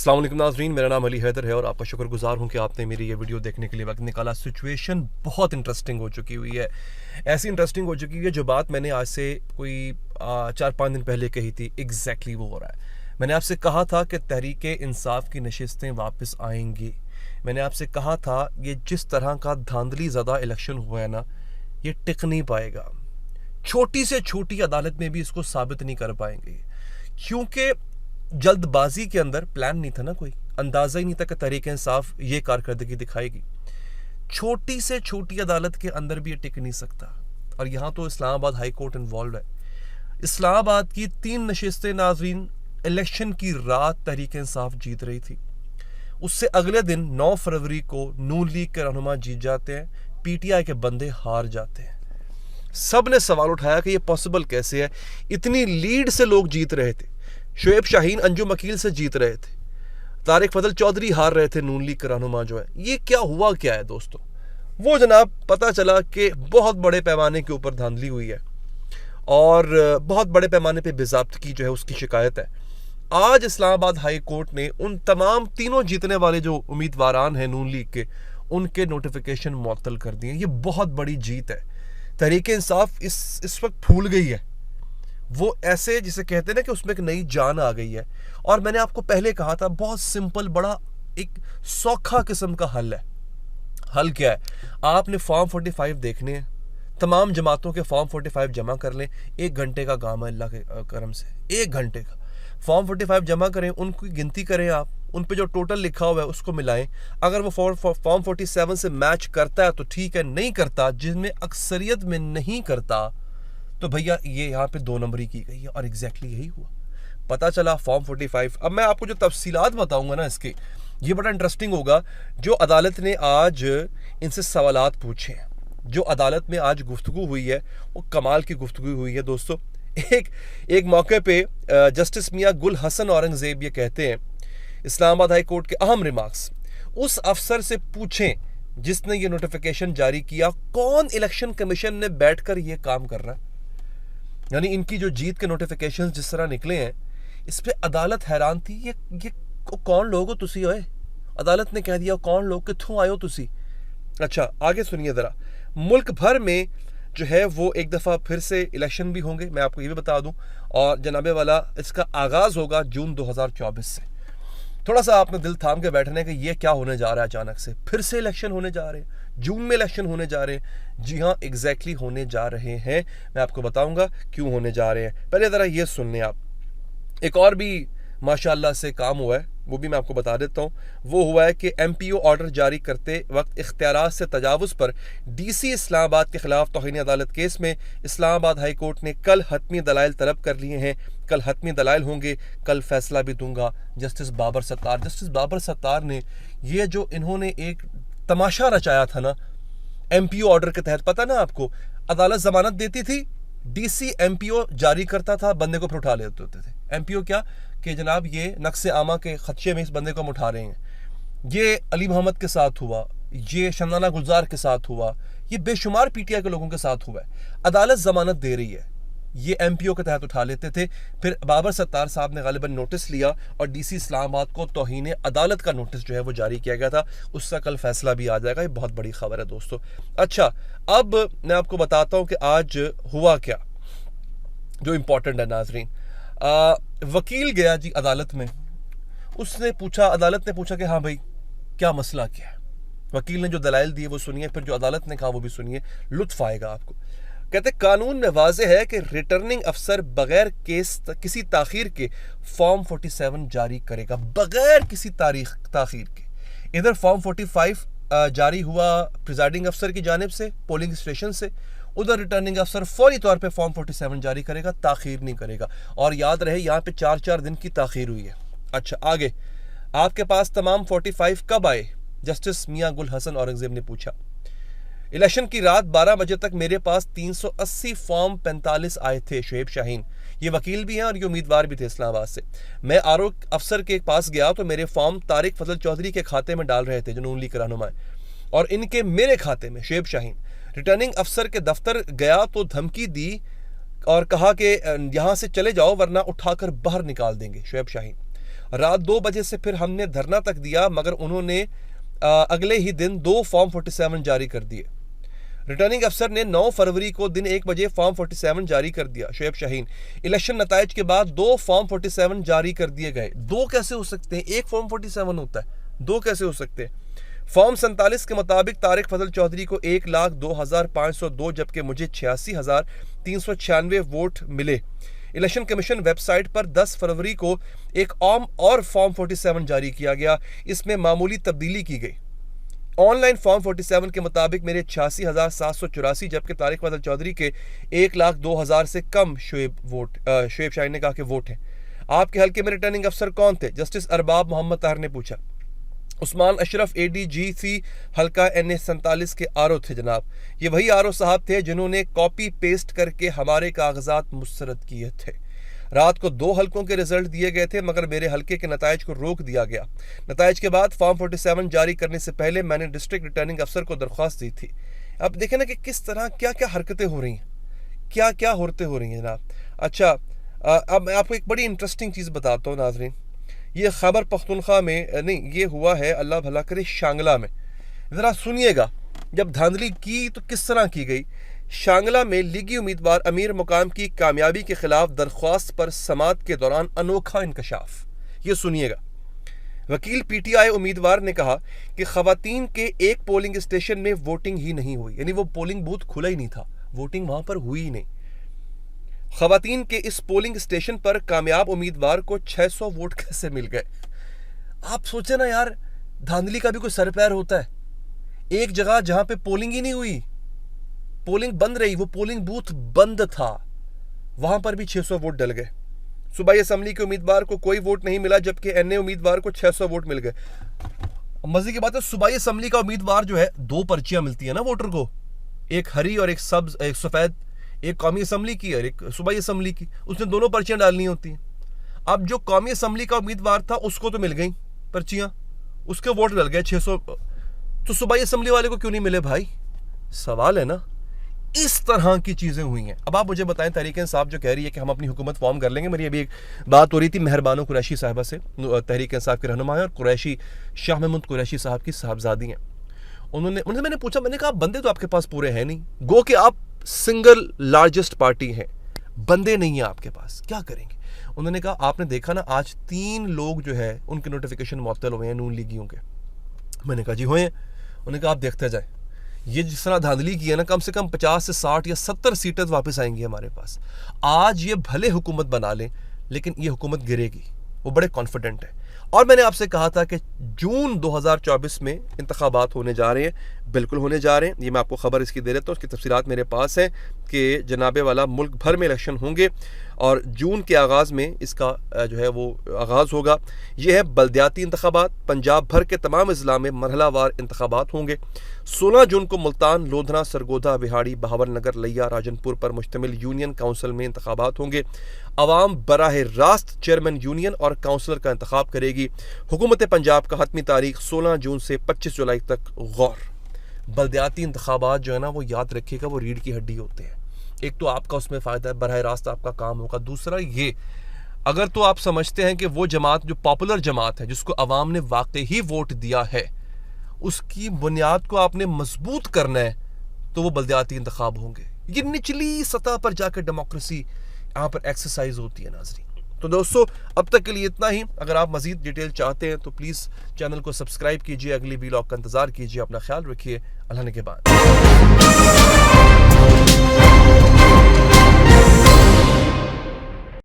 अस्सलाम वालेकुम नाज़रीन, मेरा नाम अली हैदर है और आपका शुक्रगुजार हूँ कि आपने मेरी ये वीडियो देखने के लिए वक्त निकाला। सिचुएशन बहुत इंटरेस्टिंग हो चुकी हुई है, ऐसी इंटरेस्टिंग हो चुकी है जो बात मैंने आज से कोई 4-5 दिन पहले कही थी, एग्जैक्टली वो हो रहा है। मैंने आपसे कहा था कि तहरीक इंसाफ की नशिस्तें वापस आएंगी। मैंने आपसे कहा था ये जिस तरह का धांधली ज़्यादा इलेक्शन हुआ है ना, ये टिक नहीं पाएगा। छोटी से छोटी अदालत में भी इसको साबित नहीं कर पाएंगे, क्योंकि जल्दबाजी के अंदर प्लान नहीं था ना, कोई अंदाजा ही नहीं था कि तहरीक इंसाफ ये कारकर्दगी दिखाएगी। छोटी से छोटी अदालत के अंदर भी ये टिक नहीं सकता। और यहाँ तो इस्लामाबाद हाई कोर्ट इन्वॉल्व है। इस्लामाबाद की 3 नशिस्तें नाजरीन इलेक्शन की रात तहरीक इंसाफ जीत रही थी। उससे अगले दिन 9 फरवरी को नून लीग के रहनुमा जीत जाते हैं, पीटीआई के बंदे हार जाते हैं। सब ने सवाल उठाया कि ये पॉसिबल कैसे है, इतनी लीड से लोग जीत रहे थे। शुएब शाहीन अंजुम वकील से जीत रहे थे, तारिक फजल चौधरी हार रहे थे, नून लीग का रहनुमा जो है। ये क्या हुआ क्या है दोस्तों? वो जनाब पता चला कि बहुत बड़े पैमाने के ऊपर धांधली हुई है और बहुत बड़े पैमाने पे बेज़ाब्तगी जो है उसकी शिकायत है। आज इस्लामाबाद हाई कोर्ट ने उन तमाम तीनों जीतने वाले जो उम्मीदवारान हैं नून लीग के, उनके नोटिफिकेशन मुअत्तल कर दिए। ये बहुत बड़ी जीत है। तहरीक इंसाफ इस वक्त फूल गई है। वो ऐसे जिसे कहते हैं ना कि उसमें एक नई जान आ गई है। और मैंने आपको पहले कहा था, बहुत सिंपल, बड़ा एक सौखा किस्म का हल है। हल क्या है? आपने फॉर्म 45 देखने हैं, तमाम जमातों के फॉर्म 45 जमा कर लें। 1 घंटे का काम है अल्लाह के करम से, 1 घंटे का फॉर्म 45 जमा करें, उनकी गिनती करें, आप उन पे जो टोटल लिखा हुआ है उसको मिलाएं। अगर वो फॉर्म 47 से मैच करता है तो ठीक है, नहीं करता, जिसमें अक्सरियत में नहीं करता, तो भैया ये यहाँ पे 2 नंबरी की गई है। और एग्जैक्टली यही हुआ। पता चला फॉर्म 45। अब मैं आपको जो तफसीलात बताऊंगा ना इसके, ये बड़ा इंटरेस्टिंग होगा। जो अदालत ने आज इनसे सवालात पूछे हैं, जो अदालत में आज गुफ्तगू हुई है, वो कमाल की गुफ्तगू हुई है दोस्तों। एक मौके पे जस्टिस मियां गुल हसन औरंगजेब ये कहते हैं, इस्लामाबाद हाई कोर्ट के अहम रिमार्क्स, उस अफसर से पूछें जिसने ये नोटिफिकेशन जारी किया, कौन इलेक्शन कमीशन ने बैठकर ये काम कर रहा है। यानी इनकी जो जीत के नोटिफिकेशन जिस तरह निकले हैं, इस पे अदालत हैरान थी। ये कौन लोग हो तुसी? ओए, अदालत ने कह दिया कौन लोग, कित्थों आए हो तुसी? अच्छा, आगे सुनिए ज़रा। मुल्क भर में जो है वो एक दफ़ा फिर से इलेक्शन भी होंगे, मैं आपको ये भी बता दूं। और जनाबे वाला इसका आगाज़ होगा जून 2024 से। थोड़ा सा आपने दिल थाम के बैठने कि ये क्या होने जा रहा है, अचानक से फिर से इलेक्शन होने जा रहे हैं, जून में इलेक्शन होने जा रहे हैं। जी हाँ, एग्जैक्टली होने जा रहे हैं। मैं आपको बताऊंगा क्यों होने जा रहे हैं। पहले ज़रा ये सुन लें आप। एक और भी माशाल्लाह से काम हुआ है, वो भी मैं आपको बता देता हूँ। वो हुआ है कि MPO ऑर्डर जारी करते वक्त इख्तियारात से तजावुज़ पर DC इस्लामाबाद के खिलाफ तौहीन अदालत केस में इस्लामाबाद हाई कोर्ट ने कल हतमी दलाइल तलब कर लिए हैं। कल हतमी दलाइल होंगे, कल फैसला भी दूंगा जस्टिस बाबर सत्तार। जस्टिस बाबर सत्तार ने ये जो इन्होंने एक तमाशा रचाया था ना MPO ऑर्डर के तहत, पता ना आपको, अदालत जमानत देती थी, DC MPO जारी करता था, बंदे को फिर उठा लेते होते थे। MPO क्या कि जनाब ये नक्शे आमा के खदशे में इस बंदे को हम उठा रहे हैं। ये अली मोहम्मद के साथ हुआ, ये शमनाना गुलजार के साथ हुआ, ये बेशुमार PTI के लोगों के साथ हुआ है। अदालत जमानत दे रही है, ये MPO के तहत उठा लेते थे। फिर बाबर सत्तार साहब ने गालिबन नोटिस लिया और DC इस्लामाबाद को तौहीन अदालत का नोटिस जो है वो जारी किया गया था। उसका कल फैसला भी आ जाएगा। ये बहुत बड़ी खबर है दोस्तों। अच्छा, अब मैं आपको बताता हूँ कि आज हुआ क्या, जो इम्पोर्टेंट है नाजरीन। वकील गया जी अदालत में, उसने पूछा, अदालत ने पूछा कि हाँ भाई क्या मसला क्या है। वकील ने जो दलाइल दिए वो सुनिए, फिर जो अदालत ने कहा वो भी सुनिए, लुत्फ आएगा आपको। कहते कानून में वाज़ेह है कि रिटर्निंग अफसर बगैर किसी ताखीर के फॉर्म 47 जारी करेगा, बगैर किसी ताखीर के। इधर फॉर्म 45 जारी हुआ प्रिजाइडिंग अफसर की जानिब से पोलिंग स्टेशन से, उधर रिटर्निंग अफसर फौरी तौर पे फॉर्म 47 जारी करेगा, ताखीर नहीं करेगा। और याद रहे यहाँ पे 4-4 दिन की ताखीर हुई है। अच्छा, आगे आपके पास तमाम 45 कब आए? जस्टिस मियां गुल हसन औरंगजेब ने पूछा। इलेक्शन की रात 12 बजे तक मेरे पास 380 फॉर्म 45 आए थे। शुएब शाहीन ये वकील भी हैं और ये उम्मीदवार भी थे इस्लामाबाद से। मैं आरओ अफसर के पास गया तो मेरे फॉर्म तारिक फजल चौधरी के खाते में डाल रहे थे, जो नून लीग के रहनुमा है, और इनके मेरे खाते में। शुएब शाहीन रिटर्निंग अफसर के दफ्तर गया तो धमकी दी और कहा कि यहाँ से चले जाओ वरना उठाकर बाहर निकाल देंगे। शुएब शाहीन रात 2 बजे से फिर हमने धरना तक दिया, मगर उन्होंने अगले ही दिन 2 फॉर्म 47 जारी कर दिए। रिटर्निंग अफसर ने 9 फरवरी को दिन 1 बजे फॉर्म 47 जारी कर दिया। शोएब शाहीन, इलेक्शन नताइज के बाद 2 फॉर्म 47 जारी कर दिए गए। 2 कैसे हो सकते हैं? 1 फॉर्म 47 होता है, 2 कैसे हो सकते हैं? फॉर्म 47 के मुताबिक तारिक फजल चौधरी को 1,02,502 जबकि मुझे 86,396 वोट मिले। इलेक्शन कमीशन वेबसाइट पर 10 फरवरी को एक और फॉर्म 47 जारी किया गया। इसमें मामूली तब्दीली की गई। ऑनलाइन फॉर्म 47 के मुताबिक मेरे 86,784 जबकि तारिक फजल चौधरी के 1,02,000 से कम शोएब शाहीन ने कहा कि वोट हैं। आपके हल्के में रिटर्निंग अफसर कौन थे? जस्टिस अरबाब मोहम्मद ताहर ने पूछा। उस्मान अशरफ ADGC हल्का NA 47 के आरओ थे जनाब। ये वही आरओ साहब थे जिन्होंने कॉपी पेस्ट करके हमारे कागजात मुस्तरद किए थे। रात को 2 हल्कों के रिजल्ट दिए गए थे, मगर मेरे हल्के के नताइज को रोक दिया गया। नताइज के बाद फॉर्म 47 जारी करने से पहले मैंने डिस्ट्रिक्ट रिटर्निंग अफसर को दरख्वास्त दी थी। अब देखें ना कि किस तरह क्या क्या हरकतें हो रही हैं, क्या क्या हरकतें हो रही हैं जनाब। अच्छा, अब मैं आपको एक बड़ी इंटरेस्टिंग चीज़ बताता हूँ नाजरीन। ये खैबर पख्तूनख्वा में नहीं, ये हुआ है अल्लाह भला करे शांगला में। ज़रा सुनिएगा जब धांधली की तो किस तरह की गई। शांगला में लीगी उम्मीदवार अमीर मुकाम की कामयाबी के खिलाफ दरख्वास्त पर समात के दौरान अनोखा इंकशाफ। ये सुनिएगा। वकील PTI उम्मीदवार ने कहा कि खवातीन के एक पोलिंग स्टेशन में वोटिंग ही नहीं हुई, यानी वो पोलिंग बूथ खुला ही नहीं था, वोटिंग वहां पर हुई ही नहीं। खवातीन के इस पोलिंग स्टेशन पर कामयाब उम्मीदवार को 600 वोट कैसे मिल गए? आप सोचे ना यार, धांधली का भी कोई सर पैर होता है। एक जगह जहां पे पोलिंग ही नहीं हुई, पोलिंग बंद रही, वो पोलिंग बूथ बंद था, वहां पर भी 600 वोट डल गए। सूबाई असम्बली के उम्मीदवार को कोई वोट नहीं मिला जबकि NA उम्मीदवार को 600 वोट मिल गए। मजे की बात है, सूबाई असम्बली का उम्मीदवार जो है, 2 पर्चियां मिलती है ना वोटर को, एक हरी और एक सफेद, एक कौमी असम्बली की और एक सूबाई असम्बली की। उसने दोनों पर्चियां डालनी होती हैं। अब जो कौमी असम्बली का उम्मीदवार था उसको तो मिल गई पर्चियां, उसके वोट डल गए 600, तो सूबाई असम्बली वाले को क्यों नहीं मिले भाई? सवाल है ना। इस तरह की चीजें हुई हैं। अब आप मुझे बताएं, तहरीक इंसाफ जो कह रही है कि हम अपनी हुकूमत फॉर्म कर लेंगे, मेरी अभी एक बात हो रही थी मेहरबानो कुरैशी साहिबा से, तहरीक इंसाफ के रहनुमा है और कुरैशी शाह महमूद कुरैशी साहब की साहबजादी हैं। उनसे मैंने पूछा, मैंने कहा बंदे तो आपके पास पूरे हैं नहीं, गो कि आप सिंगल लार्जेस्ट पार्टी है, बंदे नहीं है आपके पास, क्या करेंगे? उन्होंने कहा आपने देखा ना, आज 3 लोग जो है उनके नोटिफिकेशन मुअत्तल हुए हैं नून लीगियों के। मैंने कहा जी हुए हैं। उन्होंने कहा आप देखते जाए, ये जिस तरह धांधली की है ना, कम से कम 50 से 60 या 70 सीटें वापस आएंगी हमारे पास। आज ये भले हुकूमत बना लें लेकिन ये हुकूमत गिरेगी, वो बड़े कॉन्फिडेंट है। और मैंने आपसे कहा था कि जून 2024 में इंतखाबात होने जा रहे हैं, बिल्कुल होने जा रहे हैं। ये मैं आपको खबर इसकी दे देता हूँ, उसकी तफसीलात मेरे पास हैं कि जनाबे वाला मुल्क भर में इलेक्शन होंगे और जून के आगाज़ में इसका जो है वो आगाज़ होगा। ये है बल्दियाती इंतखाबात। पंजाब भर के तमाम अज़ला में मरहलावार इंतखाबात होंगे। 16 जून को मुल्तान, लोधना, सरगोधा, बिहाड़ी, बहावलनगर, लिया, राजनपुर पर मुश्तमिल यूनियन काउंसिल में इंतखाबात होंगे। अवाम बराह रास्त चेयरमैन यूनियन और काउंसलर का इंतखाब करेगी। हुकूमत पंजाब का हतमी तारीख 16 जून से 25 जुलाई तक गौर। बल्दियाती इंतखाबात जो है ना, वो याद रखिएगा, वो रीढ़ की हड्डी होते हैं। एक तो आपका उसमें फ़ायदा है, बराह रास्त आपका काम होगा। दूसरा ये, अगर तो आप समझते हैं कि वो जमात जो पॉपुलर जमात है, जिसको अवाम ने वाकई ही वोट दिया है, उसकी बुनियाद को आपने मजबूत करना है, तो वो बल्दियाती इंतखाब होंगे। ये निचली सतह पर जाकर डेमोक्रेसी यहाँ पर एक्सरसाइज होती है नाज़रीन। तो दोस्तों, अब तक के लिए इतना ही। अगर आप मज़ीद डिटेल चाहते हैं तो प्लीज़ चैनल को सब्सक्राइब कीजिए, अगली वीलॉग का इंतज़ार कीजिए। अपना ख्याल रखिए। अल्लाह ने के बाद।